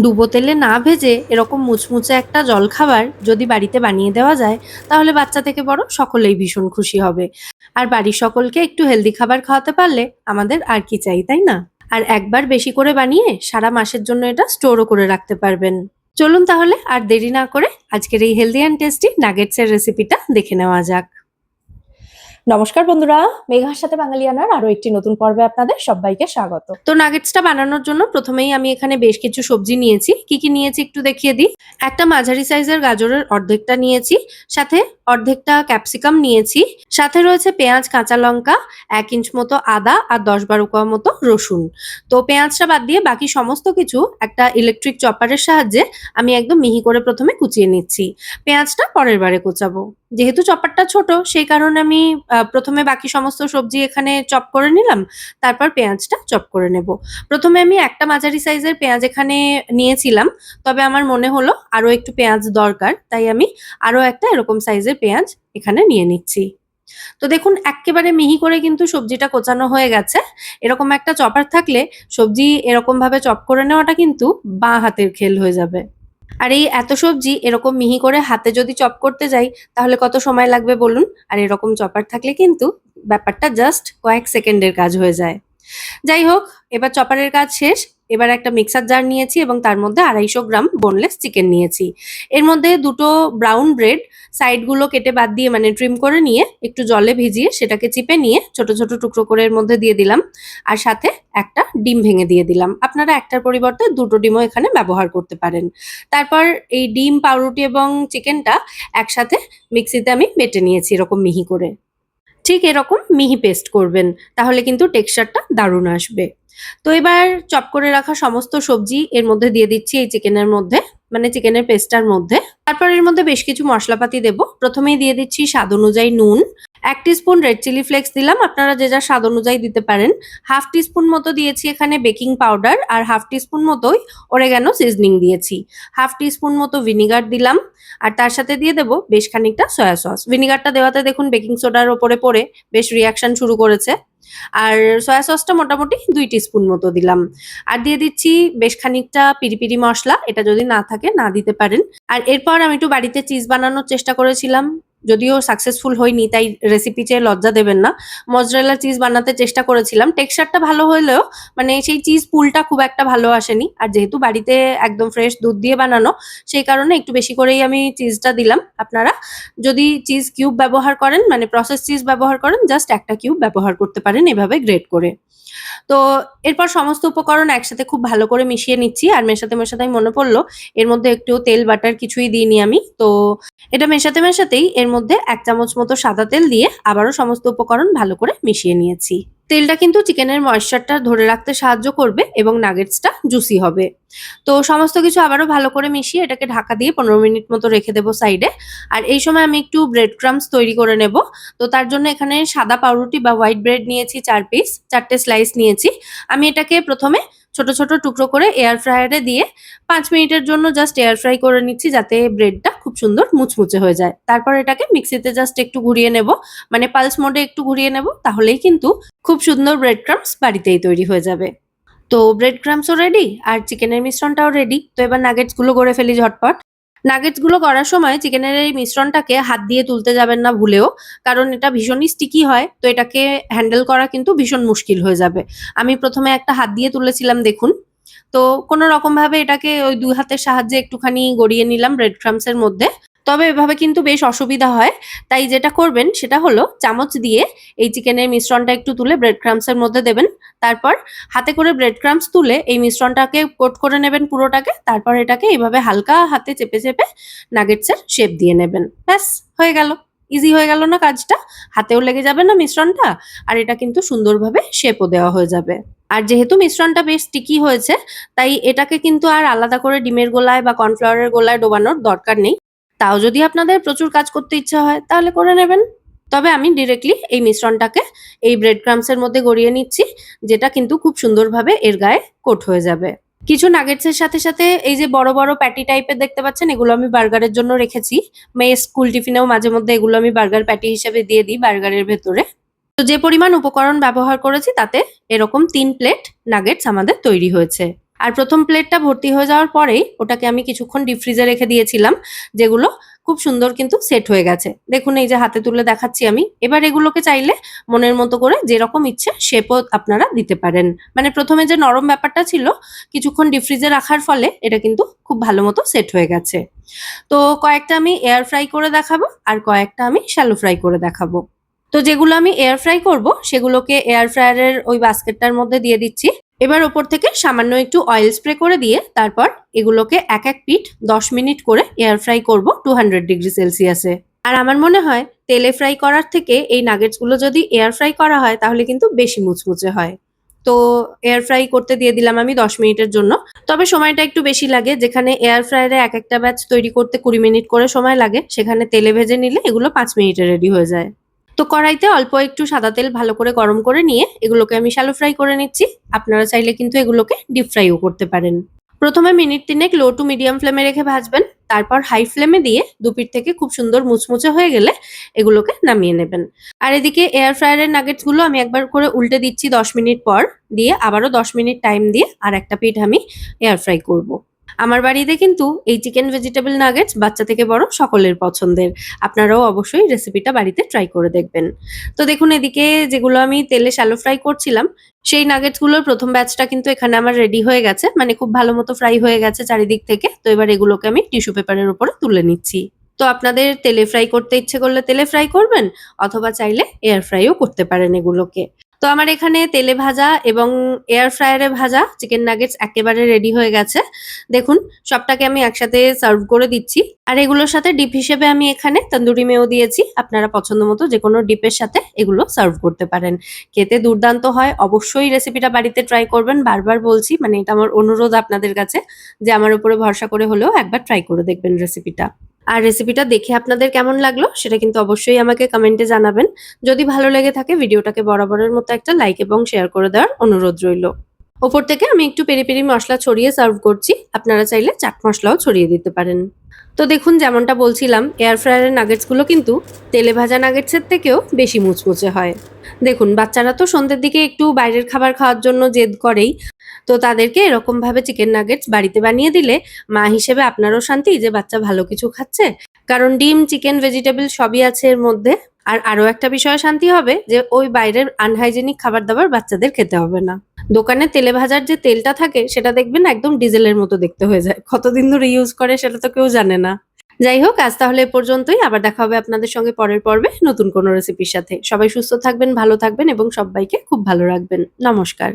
ডুবো তেলে না ভেজে এরকম মুচমুচে একটা জলখাবার যদি বাড়িতে বানিয়ে দেওয়া যায়, তাহলে বাচ্চা থেকে বড় সকলেই ভীষণ খুশি হবে। আর বাড়ির সকলকে একটু হেলদি খাবার খাওয়াতে পারলে আমাদের আর কি চাই, তাই না? আর একবার বেশি করে বানিয়ে সারা মাসের জন্য এটা স্টোরও করে রাখতে পারবেন। চলুন তাহলে আর দেরি না করে আজকের এই হেলদি অ্যান্ড টেস্টি নাগেটসের রেসিপিটা দেখে নেওয়া যাক। নমস্কার বন্ধুরা, মেঘার সাথে বাঙালিয়ানার আরো একটি নতুন পর্বে আপনাদের সবাইকে স্বাগত। তো নাগেটসটা বানানোর জন্য প্রথমেই আমি এখানে বেশ কিছু সবজি নিয়েছি। কি কি নিয়েছি একটু দেখিয়ে দিই। একটা মাঝারি সাইজের গাজরের অর্ধেকটা নিয়েছি, সাথে অর্ধেকটা ক্যাপসিকাম নিয়েছি, সাথে রয়েছে পেঁয়াজ, কাঁচা লঙ্কা, 1 ইঞ্চ মতো আদা আর 10-12 কোয়া মতো রসুন। তো পেঁয়াজটা বাদ দিয়ে বাকি সমস্ত কিছু একটা ইলেকট্রিক চপারের সাহায্যে আমি একদম মিহি করে প্রথমে কুচিয়ে নিচ্ছি। পেঁয়াজটা পরের বারে কোচাবো। যেহেতু চপারটা ছোট সেই কারণে আমি প্রথমে বাকি সমস্ত সবজি এখানে চপ করে নিলাম, তারপর পেঁয়াজটা চপ করে নেব। প্রথমে আমি একটা মাঝারি সাইজের পেঁয়াজ এখানে নিয়েছিলাম, তবে আমার মনে হলো আরো একটু পেঁয়াজ দরকার, তাই আমি আরো একটা এরকম সাইজের পেঁয়াজ এখানে নিয়ে নিচ্ছি। তো দেখুন এক্কেবারে মিহি করে কিন্তু সবজিটা কোচানো হয়ে গেছে। এরকম একটা চপার থাকলে সবজি এরকম ভাবে চপ করে নেওয়াটা কিন্তু বাঁ হাতের খেল হয়ে যাবে। আর এই এত সবজি এরকম মিহি করে হাতে যদি চপ করতে যাই তাহলে কত সময় লাগবে বলুন? আর এরকম চপার থাকলে কিন্তু ব্যাপারটা জাস্ট কয়েক সেকেন্ডের কাজ হয়ে যায়। যাই হোক, এবার চপারের কাজ শেষ। এবার একটা মিক্সার জার নিয়েছি এবং তার মধ্যে 250 গ্রাম বোনলেস চিকেন নিয়েছি। এর মধ্যে দুটো ব্রাউন ব্রেড সাইডগুলো কেটে বাদ দিয়ে মানে ট্রিম করে নিয়ে একটু জলে ভিজিয়ে সেটাকে চিপে নিয়ে ছোট ছোট টুকরো করে এর মধ্যে দিয়ে দিলাম। আর সাথে একটা ডিম ভেঙে দিয়ে দিলাম। আপনারা একটার পরিবর্তে দুটো ডিমও এখানে ব্যবহার করতে পারেন। তারপর এই ডিম, পাউরুটি এবং চিকেনটা একসাথে মিক্সিতে আমি বেটে নিয়েছি এরকম মিহি করে। ঠিক এরকম মিহি পেস্ট করবেন, তাহলে কিন্তু টেক্সচারটা দারুণ আসবে। তো এবার চপ করে রাখা সমস্ত সবজি এর মধ্যে দিয়ে দিচ্ছি এই চিকেনের মধ্যে, মানে চিকেনের পেস্টটার মধ্যে। তারপর এর মধ্যে বেশ কিছু মশলাপাতি দেব। প্রথমেই দিয়ে দিচ্ছি স্বাদ অনুযায়ী নুন, 1 টিস্পুন রেড চিলি ফ্লেক্স দিলাম, আপনারা যে যার স্বাদ অনুযায়ী দিতে পারেন। 1/2 টিস্পুন মতো দিয়েছি এখানে বেকিং পাউডার, আর 1/2 টিস্পুন মতোই অরেগানো সিজনিং দিয়েছি। 1/2 টিস্পুন মতো ভিনিগার দিলাম, আর তার সাথে দিয়ে দেবো বেশ খানিকটা সয়া সস। ভিনিগারটা দেওয়াতে দেখুন বেকিং সোডার ওপরে পড়ে বেশ রিয়াকশন শুরু করেছে। আর সয়া সসটা মোটামুটি 2 টিস্পুন মতো দিলাম। আর দিয়ে দিচ্ছি বেশ খানিকটা পিরি মসলা, এটা যদি না থাকে না দিতে পারেন। আর এরপর আমি একটু বাড়িতে চিজ বানানোর চেষ্টা করেছিলাম, যদিও সাকসেসফুল হয়নি, তাই রেসিপি চেয়ে লজ্জা দেবেন না। মজরেলা চিজ বানাতে চেষ্টা করেছিলাম, টেক্সচারটা ভালো হলেও মানে সেই চিজ পুলটা খুব একটা ভালো আসেনি। আর যেহেতু বাড়িতে একদম ফ্রেশ দুধ দিয়ে বানানো, সেই কারণে একটু বেশি করেই আমি চিজটা দিলাম। আপনারা যদি চিজ কিউব ব্যবহার করেন, মানে প্রসেস চিজ ব্যবহার করেন, জাস্ট একটা কিউব ব্যবহার করতে পারেন এভাবে গ্রেট করে। তো এরপর সমস্ত উপকরণ একসাথে খুব ভালো করে মিশিয়ে নিচ্ছি। আর মেশাতে মেশাতেই মনে পড়লো এর মধ্যে একটুও তেল বাটার কিছুই দিইনি আমি। তো এটা মেশাতে মেশাতেই এর মধ্যে 1 চামচ মতো সাদা তেল দিয়ে আবারও সমস্ত উপকরণ ভালো করে মিশিয়ে নিয়েছি। তেলটা কিন্তু চিকেনের ময়েশ্চারটা ধরে রাখতে সাহায্য করবে এবং নাগেটসটা জুসি হবে। তো সমস্ত কিছু আবারও ভালো করে মিশিয়ে এটাকে ঢাকা দিয়ে 15 মিনিট মতো রেখে দেবো সাইডে। আর এই সময় আমি একটু ব্রেড ক্রাম্বস তৈরি করে নেব। তো তার জন্য এখানে সাদা পাউরুটি বা হোয়াইট ব্রেড নিয়েছি 4 পিস, 4টে স্লাইস নিয়েছি। আমি এটাকে প্রথমে ছোট ছোট টুকরো করে এয়ার ফ্রায়ারে দিয়ে 5 মিনিটের জন্য জাস্ট এয়ার ফ্রাই করে নিচ্ছি, যাতে ব্রেডটা খুব সুন্দর মুচমুচে হয়ে যায়। তারপর এটাকে মিক্সিতে জাস্ট একটু ঘুরিয়ে নেব, মানে পালস মোডে একটু ঘুরিয়ে নেব, তাহলেই কিন্তু খুব সুন্দর ব্রেড ক্রাম্বস বাড়িতেই তৈরি হয়ে যাবে। তো ব্রেড ক্রাম্বসও রেডি আর চিকেনের মিশ্রণটাও রেডি। তো এবার নাগেটস গুলো গড়ে ফেলি ঝটপট। নাগেটস গুলো গড়ার সময় চিকেনের এই মিশ্রণটাকে হাত দিয়ে তুলতে যাবেন না ভুলেও, কারণ এটা ভীষণই স্টিকি হয়। তো এটাকে হ্যান্ডেল করা কিন্তু ভীষণ মুশকিল হয়ে যাবে। আমি প্রথমে একটা হাত দিয়ে তুলেছিলাম দেখুন। তো কোনো রকম ভাবে এটাকে ওই 2 হাতের সাহায্যে একটুখানি গড়িয়ে নিলাম ব্রেড ক্রাম্বস এর মধ্যে। তবে এভাবে কিন্তু বেশ অসুবিধা হয়, তাই যেটা করবেন সেটা হলো চামচ দিয়ে এই চিকেনের মিশ্রণটা একটু তুলে ব্রেড ক্রাম্বস এর মধ্যে দেবেন। তারপর হাতে করে ব্রেড ক্রাম্বস তুলে এই মিশ্রণটাকে কোট করে নেবেন পুরোটাকে। তারপর এটাকে এইভাবে হালকা হাতে চেপে চেপে নাগেটসের শেপ দিয়ে নেবেন। ব্যাস, হয়ে গেল। ইজি হয়ে গেল না কাজটা? হাতেও লেগে যাবে না মিশ্রণটা, আর এটা কিন্তু সুন্দরভাবে শেপও দেওয়া হয়ে যাবে। আর যেহেতু মিশ্রণটা বেশ স্টিকি হয়েছে, তাই এটাকে কিন্তু আর আলাদা করে ডিমের গোলায় বা কর্নফ্লাওয়ারের গোলায় ডোবানোর দরকার নেই। তাও যদি আপনাদের প্রচুর কাজ করতে ইচ্ছা হয় তাহলে করে নেবেন। তবে আমি ডিরেক্টলি এই মিশ্রণটাকে এই ব্রেড ক্রাম্বস এর মধ্যে গড়িয়ে নিচ্ছি, যেটা কিন্তু খুব সুন্দরভাবে এর গায়ে কোট হয়ে যাবে। কিছু নাগেটস এর সাথে সাথে এই যে বড় বড় প্যাটি টাইপের দেখতে পাচ্ছেন, এগুলো আমি বার্গারের জন্য রেখেছি। মেয়ের স্কুল টিফিনেও মাঝে মধ্যে এগুলো আমি বার্গার প্যাটি হিসেবে দিয়ে দিই বার্গারের ভেতরে। তো যে পরিমাণ উপকরণ ব্যবহার করেছি তাতে এরকম 3 প্লেট নাগেটস আমাদের তৈরি হয়েছে। আর প্রথম প্লেটটা ভর্তি হয়ে যাওয়ার পরেই ওটাকে আমি কিছুক্ষণ ডিপ ফ্রিজে রেখে দিয়েছিলাম, যেগুলো খুব সুন্দর কিন্তু সেট হয়ে গেছে। দেখুন এই যে হাতে তুলে দেখাচ্ছি আমি। এবার এগুলোকে চাইলে মনের মতো করে যেরকম ইচ্ছে শেপও আপনারা দিতে পারেন। মানে প্রথমে যে নরম ব্যাপারটা ছিল, কিছুক্ষণ ডিপ ফ্রিজে রাখার ফলে এটা কিন্তু খুব ভালো মতো সেট হয়ে গেছে। তো কয়েকটা আমি এয়ার ফ্রাই করে দেখাবো আর কয়েকটা আমি শ্যালো ফ্রাই করে দেখাবো। তো যেগুলো আমি এয়ার ফ্রাই করব সেগুলোকে এয়ার ফ্রায়ারের ওই বাস্কেটটার মধ্যে দিয়ে দিচ্ছি। এবার ওপর থেকে সামান্য একটু অয়েল স্প্রে করে দিয়ে তারপর এগুলোকে এক এক পিঠ 10 মিনিট করে এয়ার ফ্রাই করব 200 ডিগ্রি সেলসিয়াসে। আর আমার মনে হয় তেলে ফ্রাই করার থেকে এই নাগেটস গুলো যদি এয়ার ফ্রাই করা হয় তাহলে কিন্তু বেশি মুচমুচে হয়। তো এয়ার ফ্রাই করতে দিয়ে দিলাম আমি 10 মিনিটের জন্য। তবে সময়টা একটু বেশি লাগে, যেখানে এয়ার ফ্রায়ারে এক একটা ব্যাচ তৈরি করতে 20 মিনিট করে সময় লাগে, সেখানে তেলে ভেজে নিলে এগুলো 5 মিনিটে রেডি হয়ে যায়। তো কড়াইতে অল্প একটু সাদা তেল ভালো করে গরম করে নিয়ে এগুলোকে আমি শ্যালো ফ্রাই করে নিচ্ছি। আপনারা চাইলে কিন্তু এগুলোকে ডিপ ফ্রাইও করতে পারেন। প্রথমে মিনিট 3 লো টু মিডিয়াম ফ্লেমে রেখে ভাজবেন। তারপর হাই ফ্লেমে দিয়ে দুপিঠ থেকে খুব সুন্দর মুচমুচে হয়ে গেলে এগুলোকে নামিয়ে নেবেন। আর এদিকে এয়ার ফ্রায়ারের নাগেটস গুলো আমি একবার করে উল্টে দিচ্ছি 10 মিনিট পর, দিয়ে আবারও 10 মিনিট টাইম দিয়ে আর একটা পিঠ আমি এয়ার ফ্রাই করব। আমার বাড়িতে কিন্তু এই চিকেন ভেজিটেবল নাগেটস বাচ্চা থেকে বড় সকলের পছন্দের। আপনারাও অবশ্যই রেসিপিটা বাড়িতে ট্রাই করে দেখবেন। তো দেখুন এদিকে যেগুলো আমি তেলে শ্যালো ফ্রাই করছিলাম, সেই নাগেটস গুলোর প্রথম ব্যাচটা কিন্তু এখানে আমার রেডি হয়ে গেছে, মানে খুব ভালো মতো ফ্রাই হয়ে গেছে চারিদিক থেকে। তো এবার এগুলোকে আমি টিস্যু পেপারের উপরে তুলে নিচ্ছি। তো আপনাদের তেলে ফ্রাই করতে ইচ্ছে করলে তেলে ফ্রাই করবেন, অথবা চাইলে এয়ার ফ্রাইও করতে পারেন এগুলোকে। তো আমার এখানে তেলে ভাজা এবং এয়ার ফ্রায়ারে ভাজা চিকেন নাগেটস একেবারে রেডি হয়ে গেছে। দেখুন সবটাকে আমি একসাথে সার্ভ করে দিচ্ছি। আর এগুলোর সাথে ডিপ হিসেবে আমি এখানে তন্দুরি মেও দিয়েছি। আপনারা পছন্দ মতো যেকোনো ডিপের সাথে এগুলো সার্ভ করতে পারেন। খেতে দুর্দান্ত হয়। অবশ্যই রেসিপিটা বাড়িতে ট্রাই করবেন। বারবার বলছি, মানে এটা আমার অনুরোধ আপনাদের কাছে, যে আমার উপরে ভরসা করে হলেও একবার ট্রাই করে দেখবেন রেসিপিটা। আর রেসিপিটা দেখে আপনাদের কেমন লাগলো সেটা কিন্তু অবশ্যই আমাকে কমেন্টে জানাবেন। যদি ভালো লেগে থাকে ভিডিওটাকে বরাবরের মতো একটা লাইক এবং শেয়ার করে দেওয়ার অনুরোধ রইল। ওপর থেকে আমি একটু পেরি পেরি মশলা ছড়িয়ে সার্ভ করছি। আপনারা চাইলে চাট মশলাও ছড়িয়ে দিতে পারেন। তো দেখুন যেমনটা বলছিলাম, এয়ার ফ্রায়ারের নাগেটস গুলো কিন্তু তেলে ভাজা নাগেটসের থেকেও বেশি মুচমুচে হয়। দেখুন বাচ্চারা তো সন্ধ্যের দিকে একটু বাইরের খাবার খাওয়ার জন্য জেদ করেই। তো তাদেরকে এরকম ভাবে চিকেন নাগেটস বাড়িতে বানিয়ে দিলে মা হিসেবে আপনারও শান্তি যে বাচ্চা ভালো কিছু খাচ্ছে। কারণ ডিম, চিকেন, ভেজিটেবল সবই আছে এর মধ্যে। আর আরো একটা বিষয়ে শান্তি হবে যে ওই বাইরের আনহাইজেনিক খাবার দাবার বাচ্চাদের খেতে হবে না। দোকানে তেলে ভাজার যে তেলটা থাকে সেটা দেখবেন একদম ডিজেলের মতো দেখতে হয়ে যায়। কতদিন ধরে ইউজ করে সেটা তো কেউ জানে না। যাই হোক, আজ তাহলে এ পর্যন্তই। আবার দেখা হবে আপনাদের সঙ্গে পরের পর্বে নতুন কোনো রেসিপির সাথে। সবাই সুস্থ থাকবেন, ভালো থাকবেন এবং সবাইকে খুব ভালো রাখবেন। নমস্কার।